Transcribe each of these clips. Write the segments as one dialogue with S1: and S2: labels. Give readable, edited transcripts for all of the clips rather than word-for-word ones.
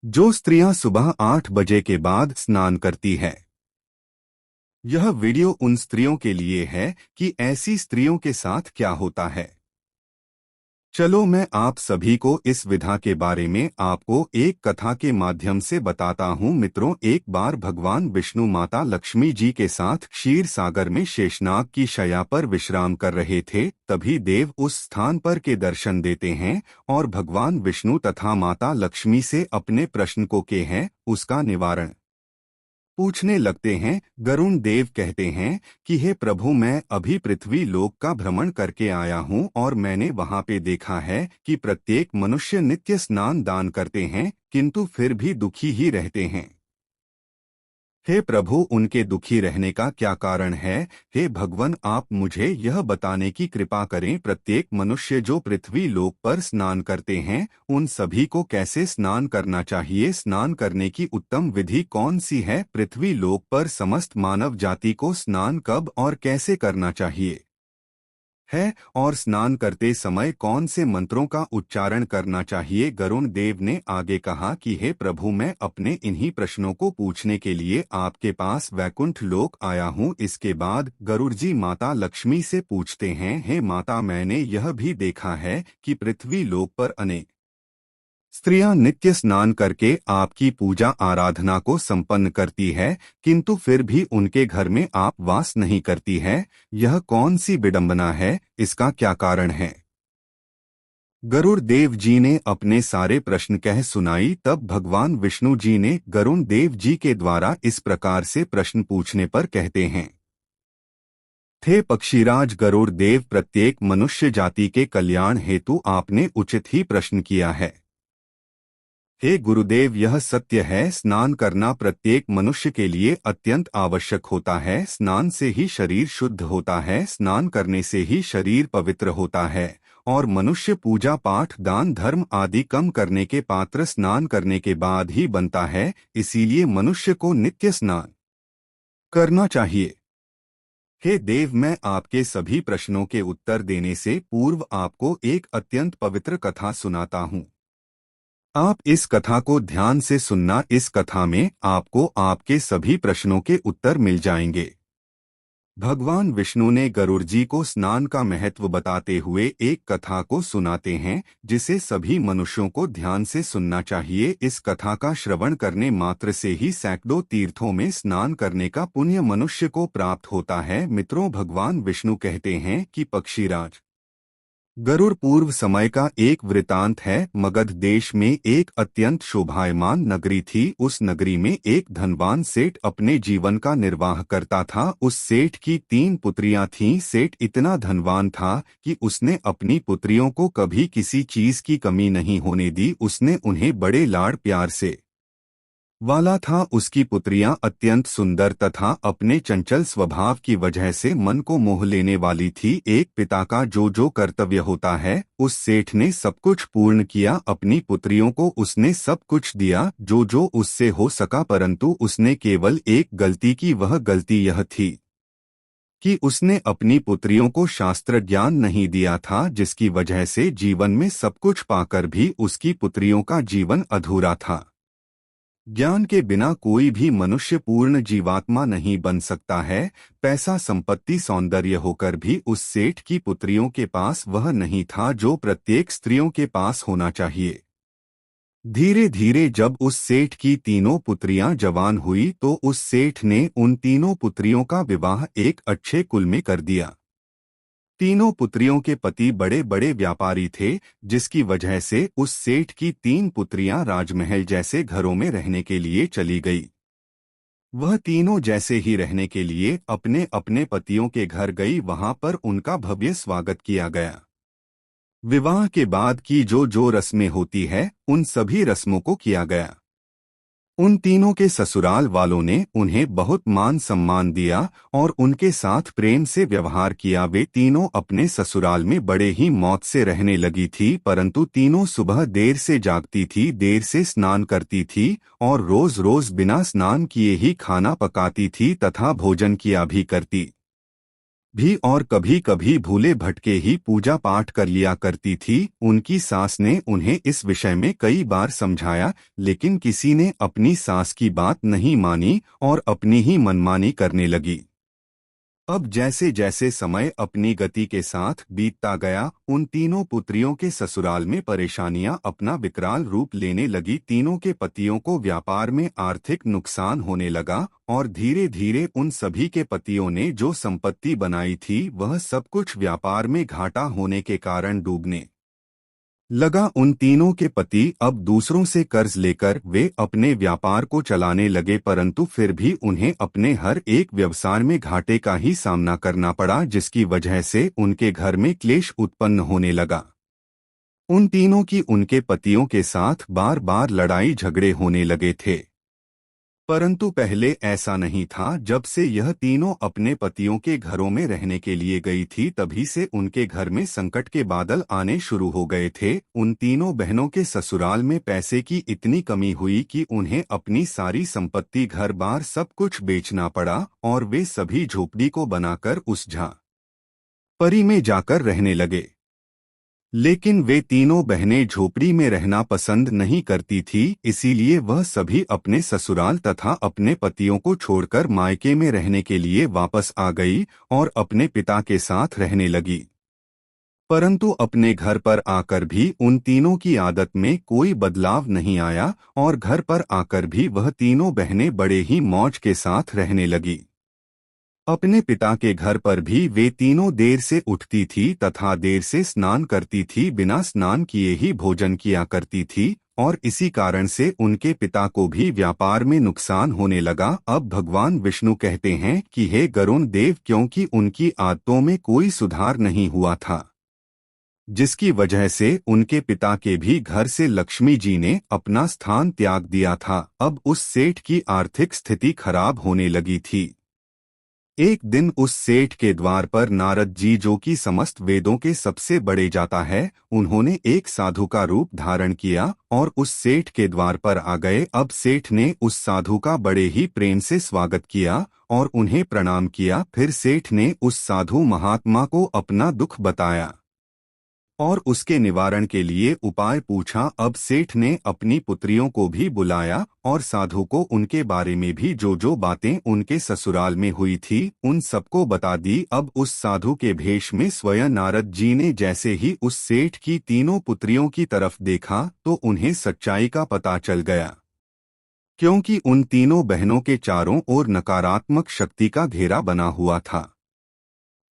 S1: जो स्त्रियां सुबह 8 बजे के बाद स्नान करती है। यह वीडियो उन स्त्रियों के लिए है कि ऐसी स्त्रियों के साथ क्या होता है। चलो मैं आप सभी को इस विधा के बारे में आपको एक कथा के माध्यम से बताता हूँ। मित्रों, एक बार भगवान विष्णु माता लक्ष्मी जी के साथ क्षीर सागर में शेषनाग की शैया पर विश्राम कर रहे थे। तभी देव उस स्थान पर के दर्शन देते हैं और भगवान विष्णु तथा माता लक्ष्मी से अपने प्रश्न को के हैं उसका निवारण पूछने लगते हैं। गरुण देव कहते हैं कि हे प्रभु, मैं अभी पृथ्वी लोक का भ्रमण करके आया हूँ और मैंने वहाँ पे देखा है कि प्रत्येक मनुष्य नित्य स्नान दान करते हैं किंतु फिर भी दुखी ही रहते हैं। हे प्रभु, उनके दुखी रहने का क्या कारण है? हे भगवान, आप मुझे यह बताने की कृपा करें। प्रत्येक मनुष्य जो पृथ्वी लोक पर स्नान करते हैं उन सभी को कैसे स्नान करना चाहिए? स्नान करने की उत्तम विधि कौन सी है? पृथ्वी लोक पर समस्त मानव जाति को स्नान कब और कैसे करना चाहिए है और स्नान करते समय कौन से मंत्रों का उच्चारण करना चाहिए? गरुण देव ने आगे कहा कि हे प्रभु, मैं अपने इन्हीं प्रश्नों को पूछने के लिए आपके पास वैकुंठ लोक आया हूँ। इसके बाद गरुड़ जी माता लक्ष्मी से पूछते हैं, हे माता, मैंने यह भी देखा है कि पृथ्वी लोक पर अनेक स्त्रियां नित्य स्नान करके आपकी पूजा आराधना को संपन्न करती है किंतु फिर भी उनके घर में आप वास नहीं करती है। यह कौन सी विडंबना है? इसका क्या कारण है? गरुड़ देव जी ने अपने सारे प्रश्न कह सुनाई। तब भगवान विष्णु जी ने गरुड़ देव जी के द्वारा इस प्रकार से प्रश्न पूछने पर कहते हैं, थे पक्षीराज गरुड़ देव, प्रत्येक मनुष्य जाति के कल्याण हेतु आपने उचित ही प्रश्न किया है। हे गुरुदेव, यह सत्य है, स्नान करना प्रत्येक मनुष्य के लिए अत्यंत आवश्यक होता है। स्नान से ही शरीर शुद्ध होता है, स्नान करने से ही शरीर पवित्र होता है और मनुष्य पूजा पाठ दान धर्म आदि कम करने के पात्र स्नान करने के बाद ही बनता है। इसीलिए मनुष्य को नित्य स्नान करना चाहिए। हे देव, मैं आपके सभी प्रश्नों के उत्तर देने से पूर्व आपको एक अत्यंत पवित्र कथा सुनाता हूँ। आप इस कथा को ध्यान से सुनना। इस कथा में आपको आपके सभी प्रश्नों के उत्तर मिल जाएंगे। भगवान विष्णु ने गरुड़ जी को स्नान का महत्व बताते हुए एक कथा को सुनाते हैं जिसे सभी मनुष्यों को ध्यान से सुनना चाहिए। इस कथा का श्रवण करने मात्र से ही सैकड़ों तीर्थों में स्नान करने का पुण्य मनुष्य को प्राप्त होता है। मित्रों, भगवान विष्णु कहते हैं कि पक्षीराज गरुड़ पूर्व समय का एक वृतांत है। मगध देश में एक अत्यंत शोभायमान नगरी थी। उस नगरी में एक धनवान सेठ अपने जीवन का निर्वाह करता था। उस सेठ की 3 पुत्रियां थीं। सेठ इतना धनवान था कि उसने अपनी पुत्रियों को कभी किसी चीज की कमी नहीं होने दी। उसने उन्हें बड़े लाड़ प्यार से वाला था। उसकी पुत्रियां अत्यंत सुंदर तथा अपने चंचल स्वभाव की वजह से मन को मोह लेने वाली थी। एक पिता का जो कर्तव्य होता है उस सेठ ने सब कुछ पूर्ण किया। अपनी पुत्रियों को उसने सब कुछ दिया जो उससे हो सका, परंतु उसने केवल एक गलती की। वह गलती यह थी कि उसने अपनी पुत्रियों को शास्त्र ज्ञान नहीं दिया था, जिसकी वजह से जीवन में सब कुछ पाकर भी उसकी पुत्रियों का जीवन अधूरा था। ज्ञान के बिना कोई भी मनुष्य पूर्ण जीवात्मा नहीं बन सकता है। पैसा संपत्ति सौंदर्य होकर भी उस सेठ की पुत्रियों के पास वह नहीं था जो प्रत्येक स्त्रियों के पास होना चाहिए। धीरे धीरे जब उस सेठ की तीनों पुत्रियां जवान हुई तो उस सेठ ने उन तीनों पुत्रियों का विवाह एक अच्छे कुल में कर दिया। तीनों पुत्रियों के पति बड़े बड़े व्यापारी थे, जिसकी वजह से उस सेठ की 3 पुत्रियां राजमहल जैसे घरों में रहने के लिए चली गई। वह तीनों जैसे ही रहने के लिए अपने अपने पतियों के घर गई। वहां पर उनका भव्य स्वागत किया गया। विवाह के बाद की जो रस्में होती है उन सभी रस्मों को किया गया। उन तीनों के ससुराल वालों ने उन्हें बहुत मान सम्मान दिया और उनके साथ प्रेम से व्यवहार किया। वे तीनों अपने ससुराल में बड़े ही मौत से रहने लगी थी, परंतु तीनों सुबह देर से जागती थी, देर से स्नान करती थी और रोज रोज बिना स्नान किए ही खाना पकाती थी तथा भोजन किया भी करती। भी और कभी कभी भूले भटके ही पूजा पाठ कर लिया करती थी। उनकी सास ने उन्हें इस विषय में कई बार समझाया, लेकिन किसी ने अपनी सास की बात नहीं मानी और अपनी ही मनमानी करने लगी। अब जैसे जैसे समय अपनी गति के साथ बीतता गया, उन तीनों पुत्रियों के ससुराल में परेशानियां अपना विकराल रूप लेने लगी। तीनों के पतियों को व्यापार में आर्थिक नुकसान होने लगा और धीरे धीरे उन सभी के पतियों ने जो संपत्ति बनाई थी वह सब कुछ व्यापार में घाटा होने के कारण डूबने लगा। उन तीनों के पति अब दूसरों से कर्ज लेकर वे अपने व्यापार को चलाने लगे, परंतु फिर भी उन्हें अपने हर एक व्यवसाय में घाटे का ही सामना करना पड़ा, जिसकी वजह से उनके घर में क्लेश उत्पन्न होने लगा। उन तीनों की उनके पतियों के साथ बार बार लड़ाई झगड़े होने लगे थे, परंतु पहले ऐसा नहीं था। जब से यह तीनों अपने पतियों के घरों में रहने के लिए गई थी, तभी से उनके घर में संकट के बादल आने शुरू हो गए थे। उन तीनों बहनों के ससुराल में पैसे की इतनी कमी हुई कि उन्हें अपनी सारी संपत्ति, घर बार सब कुछ बेचना पड़ा और वे सभी झोपड़ी को बनाकर उस परी में जाकर रहने लगे। लेकिन वे तीनों बहनें झोपड़ी में रहना पसंद नहीं करती थी, इसीलिए वह सभी अपने ससुराल तथा अपने पतियों को छोड़कर मायके में रहने के लिए वापस आ गई और अपने पिता के साथ रहने लगी। परंतु अपने घर पर आकर भी उन तीनों की आदत में कोई बदलाव नहीं आया और घर पर आकर भी वह तीनों बहनें बड़े ही मौज के साथ रहने लगी। अपने पिता के घर पर भी वे तीनों देर से उठती थी तथा देर से स्नान करती थी, बिना स्नान किए ही भोजन किया करती थी और इसी कारण से उनके पिता को भी व्यापार में नुकसान होने लगा। अब भगवान विष्णु कहते हैं कि हे गरुण देव, क्योंकि उनकी आदतों में कोई सुधार नहीं हुआ था, जिसकी वजह से उनके पिता के भी घर से लक्ष्मी जी ने अपना स्थान त्याग दिया था। अब उस सेठ की आर्थिक स्थिति खराब होने लगी थी। एक दिन उस सेठ के द्वार पर नारद जी, जो कि समस्त वेदों के सबसे बड़े जाता है, उन्होंने एक साधु का रूप धारण किया और उस सेठ के द्वार पर आ गए। अब सेठ ने उस साधु का बड़े ही प्रेम से स्वागत किया और उन्हें प्रणाम किया। फिर सेठ ने उस साधु महात्मा को अपना दुख बताया और उसके निवारण के लिए उपाय पूछा। अब सेठ ने अपनी पुत्रियों को भी बुलाया और साधु को उनके बारे में भी जो जो बातें उनके ससुराल में हुई थी उन सबको बता दी। अब उस साधु के भेष में स्वयं नारद जी ने जैसे ही उस सेठ की तीनों पुत्रियों की तरफ देखा तो उन्हें सच्चाई का पता चल गया, क्योंकि उन तीनों बहनों के चारों ओर नकारात्मक शक्ति का घेरा बना हुआ था,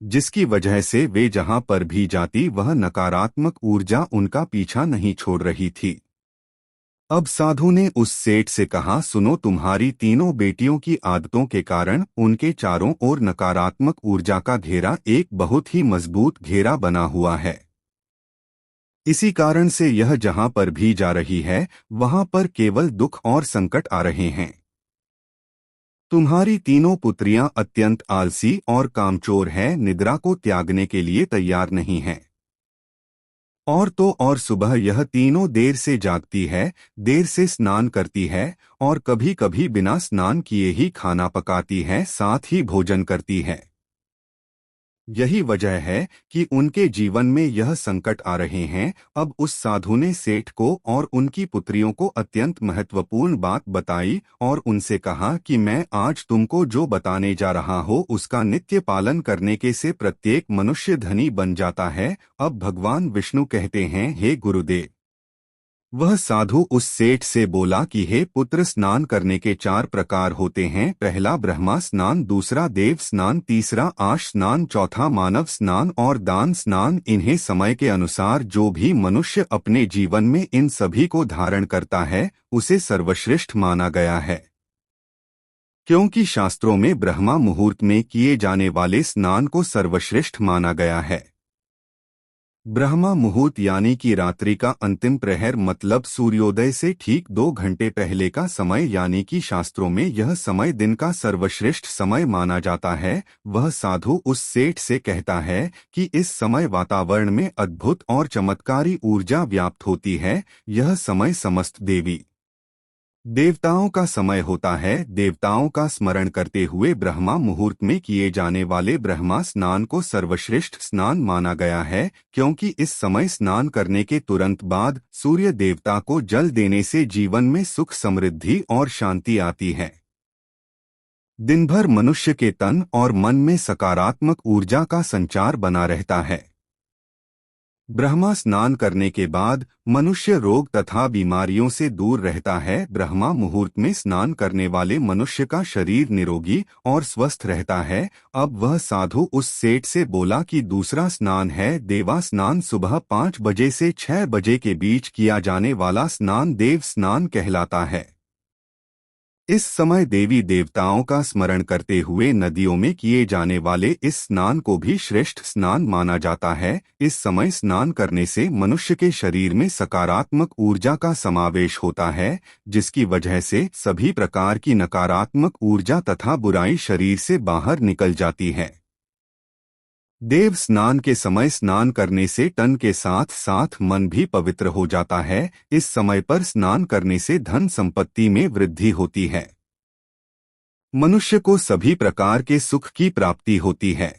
S1: जिसकी वजह से वे जहां पर भी जाती वह नकारात्मक ऊर्जा उनका पीछा नहीं छोड़ रही थी। अब साधु ने उस सेठ से कहा, सुनो, तुम्हारी तीनों बेटियों की आदतों के कारण उनके चारों ओर नकारात्मक ऊर्जा का घेरा एक बहुत ही मजबूत घेरा बना हुआ है। इसी कारण से यह जहां पर भी जा रही है वहां पर केवल दुख और संकट आ रहे हैं। तुम्हारी तीनों पुत्रियां अत्यंत आलसी और कामचोर हैं, निद्रा को त्यागने के लिए तैयार नहीं हैं। और तो और सुबह यह तीनों देर से जागती है, देर से स्नान करती है और कभी कभी बिना स्नान किए ही खाना पकाती है, साथ ही भोजन करती है। यही वजह है कि उनके जीवन में यह संकट आ रहे हैं। अब उस साधु ने सेठ को और उनकी पुत्रियों को अत्यंत महत्वपूर्ण बात बताई और उनसे कहा कि मैं आज तुमको जो बताने जा रहा हूँ उसका नित्य पालन करने के से प्रत्येक मनुष्य धनी बन जाता है। अब भगवान विष्णु कहते हैं, हे गुरुदेव। वह साधु उस सेठ से बोला कि हे पुत्र, स्नान करने के 4 प्रकार होते हैं। पहला ब्रह्मा स्नान, दूसरा देव स्नान, तीसरा आश स्नान, चौथा मानव स्नान और दान स्नान। इन्हें समय के अनुसार जो भी मनुष्य अपने जीवन में इन सभी को धारण करता है उसे सर्वश्रेष्ठ माना गया है, क्योंकि शास्त्रों में ब्रह्मा मुहूर्त में किए जाने वाले स्नान को सर्वश्रेष्ठ माना गया है। ब्रह्मा मुहूर्त यानी कि रात्रि का अंतिम प्रहर, मतलब सूर्योदय से ठीक 2 घंटे पहले का समय, यानी कि शास्त्रों में यह समय दिन का सर्वश्रेष्ठ समय माना जाता है। वह साधु उस सेठ से कहता है कि इस समय वातावरण में अद्भुत और चमत्कारी ऊर्जा व्याप्त होती है। यह समय समस्त देवी देवताओं का समय होता है। देवताओं का स्मरण करते हुए ब्रह्मा मुहूर्त में किए जाने वाले ब्रह्मा स्नान को सर्वश्रेष्ठ स्नान माना गया है, क्योंकि इस समय स्नान करने के तुरंत बाद सूर्य देवता को जल देने से जीवन में सुख समृद्धि और शांति आती है। दिन भर मनुष्य के तन और मन में सकारात्मक ऊर्जा का संचार बना रहता है। ब्रह्मा स्नान करने के बाद मनुष्य रोग तथा बीमारियों से दूर रहता है। ब्रह्मा मुहूर्त में स्नान करने वाले मनुष्य का शरीर निरोगी और स्वस्थ रहता है। अब वह साधु उस सेठ से बोला कि दूसरा स्नान है देवा स्नान। सुबह 5 बजे से 6 बजे के बीच किया जाने वाला स्नान देव स्नान कहलाता है। इस समय देवी देवताओं का स्मरण करते हुए नदियों में किए जाने वाले इस स्नान को भी श्रेष्ठ स्नान माना जाता है। इस समय स्नान करने से मनुष्य के शरीर में सकारात्मक ऊर्जा का समावेश होता है, जिसकी वजह से सभी प्रकार की नकारात्मक ऊर्जा तथा बुराई शरीर से बाहर निकल जाती है। देव स्नान के समय स्नान करने से तन के साथ साथ मन भी पवित्र हो जाता है। इस समय पर स्नान करने से धन संपत्ति में वृद्धि होती है। मनुष्य को सभी प्रकार के सुख की प्राप्ति होती है।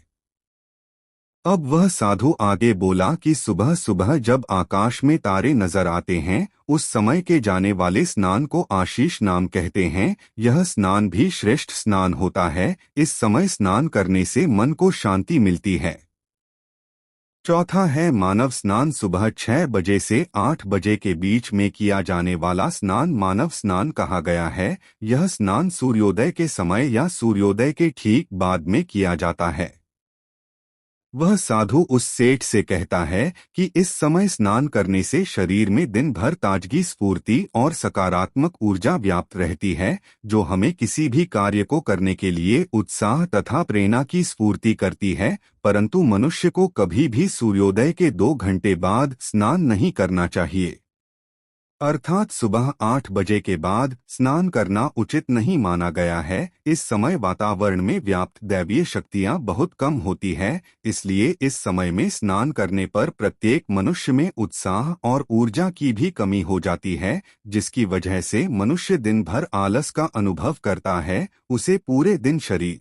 S1: अब वह साधु आगे बोला कि सुबह सुबह जब आकाश में तारे नजर आते हैं, उस समय के जाने वाले स्नान को आशीष नाम कहते हैं। यह स्नान भी श्रेष्ठ स्नान होता है। इस समय स्नान करने से मन को शांति मिलती है। चौथा है मानव स्नान। सुबह 6 बजे से 8 बजे के बीच में किया जाने वाला स्नान मानव स्नान कहा गया है। यह स्नान सूर्योदय के समय या सूर्योदय के ठीक बाद में किया जाता है। वह साधु उस सेठ से कहता है कि इस समय स्नान करने से शरीर में दिन भर ताजगी स्फूर्ति और सकारात्मक ऊर्जा व्याप्त रहती है, जो हमें किसी भी कार्य को करने के लिए उत्साह तथा प्रेरणा की स्फूर्ति करती है। परंतु मनुष्य को कभी भी सूर्योदय के 2 घंटे बाद स्नान नहीं करना चाहिए, अर्थात सुबह 8 बजे के बाद स्नान करना उचित नहीं माना गया है। इस समय वातावरण में व्याप्त दैवीय शक्तियां बहुत कम होती है, इसलिए इस समय में स्नान करने पर प्रत्येक मनुष्य में उत्साह और ऊर्जा की भी कमी हो जाती है, जिसकी वजह से मनुष्य दिन भर आलस का अनुभव करता है। उसे पूरे दिन शरीर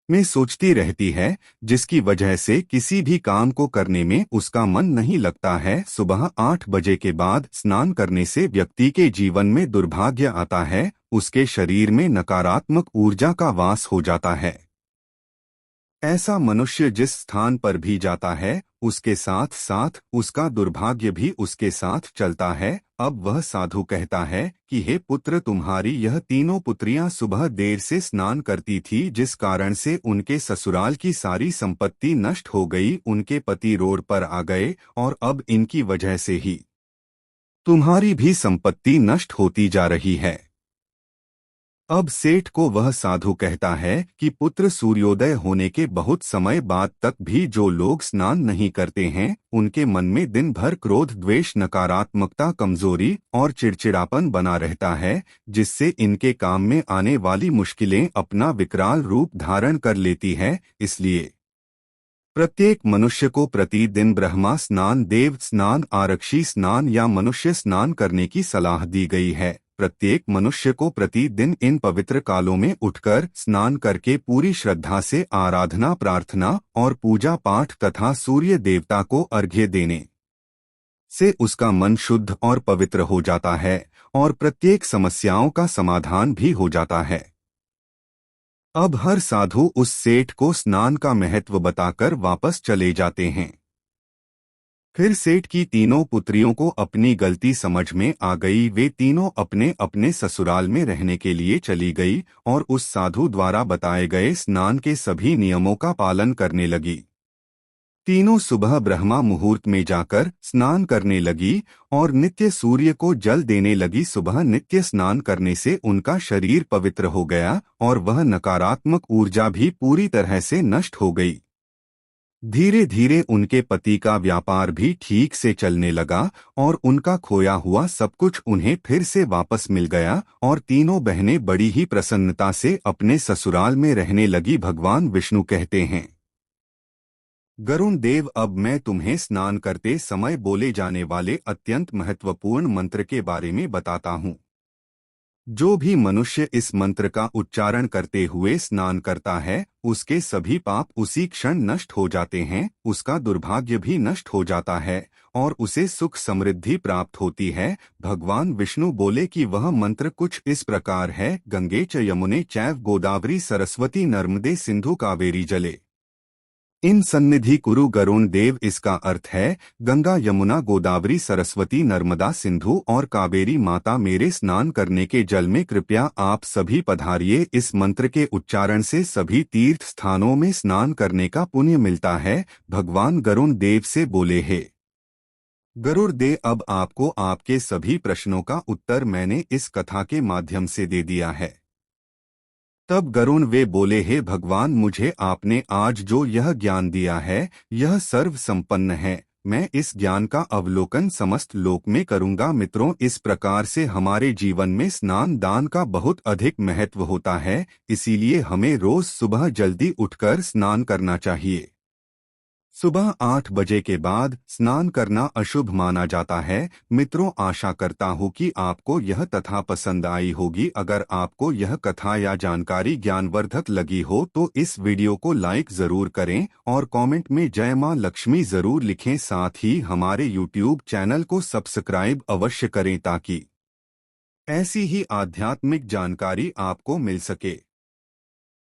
S1: में सोचती रहती है, जिसकी वजह से किसी भी काम को करने में उसका मन नहीं लगता है। सुबह 8 बजे के बाद स्नान करने से व्यक्ति के जीवन में दुर्भाग्य आता है, उसके शरीर में नकारात्मक ऊर्जा का वास हो जाता है। ऐसा मनुष्य जिस स्थान पर भी जाता है, उसके साथ साथ उसका दुर्भाग्य भी उसके साथ चलता है। अब वह साधु कहता है कि हे पुत्र, तुम्हारी यह तीनों पुत्रियां सुबह देर से स्नान करती थी, जिस कारण से उनके ससुराल की सारी संपत्ति नष्ट हो गई। उनके पति रोड पर आ गए और अब इनकी वजह से ही तुम्हारी भी संपत्ति नष्ट होती जा रही है। अब सेठ को वह साधु कहता है कि पुत्र, सूर्योदय होने के बहुत समय बाद तक भी जो लोग स्नान नहीं करते हैं, उनके मन में दिन भर क्रोध, द्वेष, नकारात्मकता, कमजोरी और चिड़चिड़ापन बना रहता है, जिससे इनके काम में आने वाली मुश्किलें अपना विकराल रूप धारण कर लेती है। इसलिए प्रत्येक मनुष्य को प्रतिदिन ब्रह्मा स्नान, देव स्नान, आरक्षी स्नान या मनुष्य स्नान करने की सलाह दी गई है। प्रत्येक मनुष्य को प्रतिदिन इन पवित्र कालों में उठकर स्नान करके पूरी श्रद्धा से आराधना, प्रार्थना और पूजा पाठ तथा सूर्य देवता को अर्घ्य देने से उसका मन शुद्ध और पवित्र हो जाता है और प्रत्येक समस्याओं का समाधान भी हो जाता है। अब हर साधु उस सेठ को स्नान का महत्व बताकर वापस चले जाते हैं। फिर सेठ की तीनों पुत्रियों को अपनी गलती समझ में आ गई। वे तीनों अपने अपने ससुराल में रहने के लिए चली गई और उस साधु द्वारा बताए गए स्नान के सभी नियमों का पालन करने लगी। तीनों सुबह ब्रह्मा मुहूर्त में जाकर स्नान करने लगी और नित्य सूर्य को जल देने लगी। सुबह नित्य स्नान करने से उनका शरीर पवित्र हो गया और वह नकारात्मक ऊर्जा भी पूरी तरह से नष्ट हो गई। धीरे धीरे उनके पति का व्यापार भी ठीक से चलने लगा और उनका खोया हुआ सब कुछ उन्हें फिर से वापस मिल गया और तीनों बहनें बड़ी ही प्रसन्नता से अपने ससुराल में रहने लगी। भगवान विष्णु कहते हैं, गरुण देव, अब मैं तुम्हें स्नान करते समय बोले जाने वाले अत्यंत महत्वपूर्ण मंत्र के बारे में बताता हूँ। जो भी मनुष्य इस मंत्र का उच्चारण करते हुए स्नान करता है उसके सभी पाप उसी क्षण नष्ट हो जाते हैं, उसका दुर्भाग्य भी नष्ट हो जाता है और उसे सुख समृद्धि प्राप्त होती है। भगवान विष्णु बोले कि वह मंत्र कुछ इस प्रकार है, गंगे च यमुने चैव गोदावरी सरस्वती नर्मदे सिंधु कावेरी जले इन सन्निधि कुरु गरुण देव। इसका अर्थ है गंगा यमुना गोदावरी सरस्वती नर्मदा सिंधु और कावेरी माता मेरे स्नान करने के जल में कृपया आप सभी पधारिए। इस मंत्र के उच्चारण से सभी तीर्थ स्थानों में स्नान करने का पुण्य मिलता है। भगवान गरुण देव से बोले, हे गरुड़ दे, अब आपको आपके सभी प्रश्नों का उत्तर मैंने इस कथा के माध्यम से दे दिया है। तब गरुण वे बोले, हे भगवान, मुझे आपने आज जो यह ज्ञान दिया है यह सर्व संपन्न है। मैं इस ज्ञान का अवलोकन समस्त लोक में करूंगा। मित्रों, इस प्रकार से हमारे जीवन में स्नान दान का बहुत अधिक महत्व होता है, इसीलिए हमें रोज सुबह जल्दी उठकर स्नान करना चाहिए। सुबह 8 बजे के बाद स्नान करना अशुभ माना जाता है। मित्रों, आशा करता हूँ कि आपको यह कथा पसंद आई होगी। अगर आपको यह कथा या जानकारी ज्ञानवर्धक लगी हो तो इस वीडियो को लाइक जरूर करें और कमेंट में जय मां लक्ष्मी जरूर लिखें। साथ ही हमारे YouTube चैनल को सब्सक्राइब अवश्य करें ताकि ऐसी ही आध्यात्मिक जानकारी आपको मिल सके।